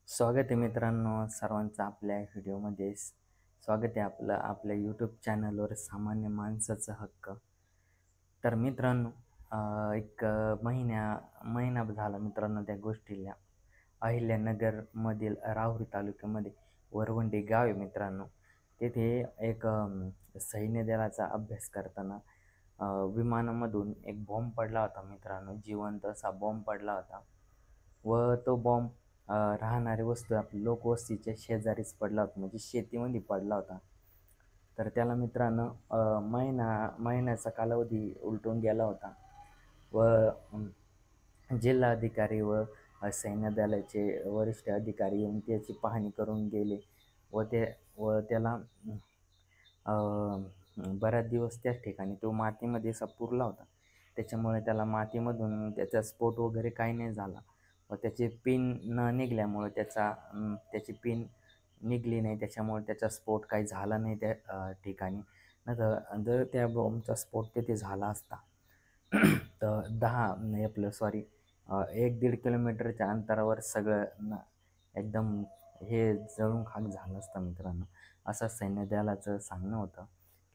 स्वागत आहे मित्रांनो सर्वांचं आपल्या व्हिडिओमध्ये स्वागत आहे आपल्या यूट्यूब चॅनलवर सामान्य माणसाचा हक्क. तर मित्रांनो, एक महिना झाला मित्रांनो त्या गोष्टीला. अहिल्यानगरमधील राहुरी तालुक्यामध्ये वरवंडी गाव आहे मित्रांनो. तेथे एक सैन्य दलाचा अभ्यास करताना विमानामधून एक बॉम्ब पडला होता मित्रांनो. जिवंत असा बॉम्ब पडला होता व तो बॉम्ब राहणारी वस्तू आपली लोकवस्तीच्या शेजारीच पडला होता, म्हणजे शेतीमध्ये पडला होता. तर त्याला मित्रांनो महिन्याचा कालावधी उलटून गेला होता व जिल्हाधिकारी व सैन्य दलाचे वरिष्ठ अधिकारी येऊन त्याची पाहणी करून गेले व त्याला बऱ्याच दिवस त्याच ठिकाणी तो मातीमध्ये असा पुरला होता. त्याच्यामुळे त्याला मातीमधून त्याचा स्फोट वगैरे काही नाही झाला व त्याची पिन न निघाल्यामुळे त्याची पिन निघाली नाही, त्याच्यामुळे त्याचा स्फोट काही झाला नाही त्या ठिकाणी. जर त्या बॉम्बचा स्फोट तिथे झाला असता तर 10 नाही आपलं सॉरी 1-1.5 किलोमीटरच्या अंतरावर सगळं एकदम हे जळून खाक झालं असतं मित्रांनो. असं सैन्य दलाचं सांगणं होतं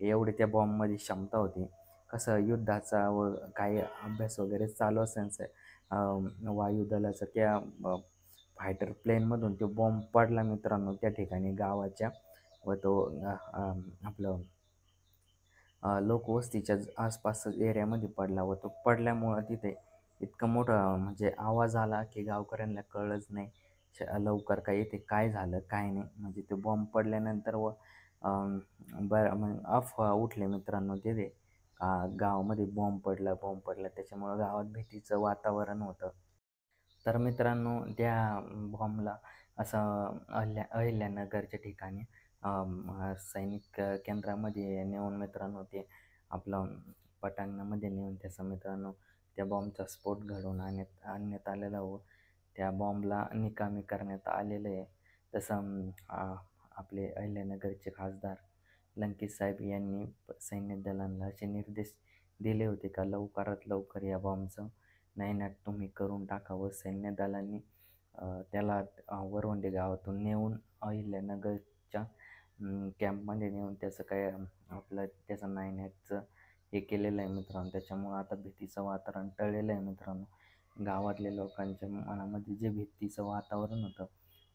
की एवढी त्या बॉम्बमध्ये क्षमता होती. कसं युद्धाचा व काही अभ्यास वगैरे चालू असायचं वायुदलाचं त्या फायटर प्लेनमधून तो बॉम्ब पडला मित्रांनो त्या ठिकाणी गावाच्या व तो आपलं लोकवस्तीच्या आसपास एरियामध्ये पडला व तो पडल्यामुळं तिथे इतकं मोठं म्हणजे आवाज आला की गावकऱ्यांना कळलंच नाही लवकर काय इथे काय झालं काय नाही. म्हणजे ते बॉम्ब पडल्यानंतर व बरं मग अफवा उठले मित्रांनो तिथे गावामध्ये बॉम्ब पडला त्याच्यामुळं गावात भीतीचं वातावरण होतं. तर मित्रांनो त्या बॉम्बला असं अहिल्यानगरच्या ठिकाणी सैनिक केंद्रामध्ये नेऊन मित्रांनो ते आपलं पटांगणामध्ये नेऊन त्याचा मित्रांनो त्या बॉम्बचा स्फोट घडवून आणण्यात आलेला व त्या बॉम्बला निकामी करण्यात आलेलं आहे. तसं आपले अहिल्यानगरचे खासदार लंकेश साहेब यांनी सैन्य दलांना असे निर्देश दिले होते का लवकरात लवकर या बॉम्बचं नायनाट तुम्ही करून टाकावं. सैन्य दलांनी त्याला वरवंडी गावातून नेऊन अहिल्यानगरच्या कॅम्पमध्ये नेऊन त्याचं काय आपलं त्याचं नायनाटचं हे केलेलं आहे मित्रांनो. त्याच्यामुळं आता भीतीचं वातावरण टळलेलं आहे मित्रांनो. गावातल्या लोकांच्या मनामध्ये जे भीतीचं वातावरण होतं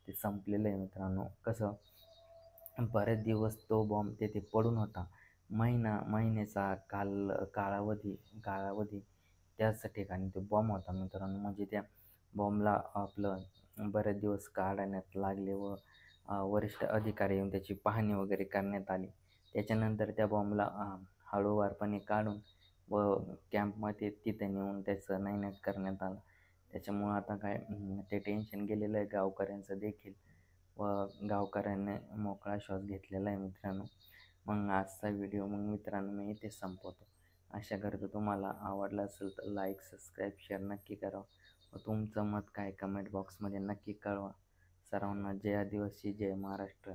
ते संपलेलं आहे मित्रांनो. कसं बरेच दिवस तो बॉम्ब तेथे पडून होता. महिन्याचा कालावधी त्याच ठिकाणी तो बॉम्ब होता मित्रांनो. म्हणजे त्या बॉम्बला आपलं बरेच दिवस काढण्यात लागले व वरिष्ठ अधिकारी येऊन त्याची पाहणी वगैरे करण्यात आली. त्याच्यानंतर त्या बॉम्बला हळूवारपणे काढून व कॅम्पमध्ये तिथे नेऊन त्याचं नायनाट करण्यात आलं. त्याच्यामुळं आता काय ते टेन्शन गेलेलं आहे गावकऱ्यांचं देखील व गावकऱ्यांनी मोकळा श्वास घेतलेला आहे मित्रांनो. मग आजचा व्हिडिओ मित्रांनो मी इथेच संपवतो. आशा करतो तुम्हाला आवडला असेल तर लाईक, सबस्क्राईब, शेअर नक्की करा व तुमचं मत काय कमेंट बॉक्समध्ये नक्की कळवा. सर्वांना जय आदिवासी, जय महाराष्ट्र.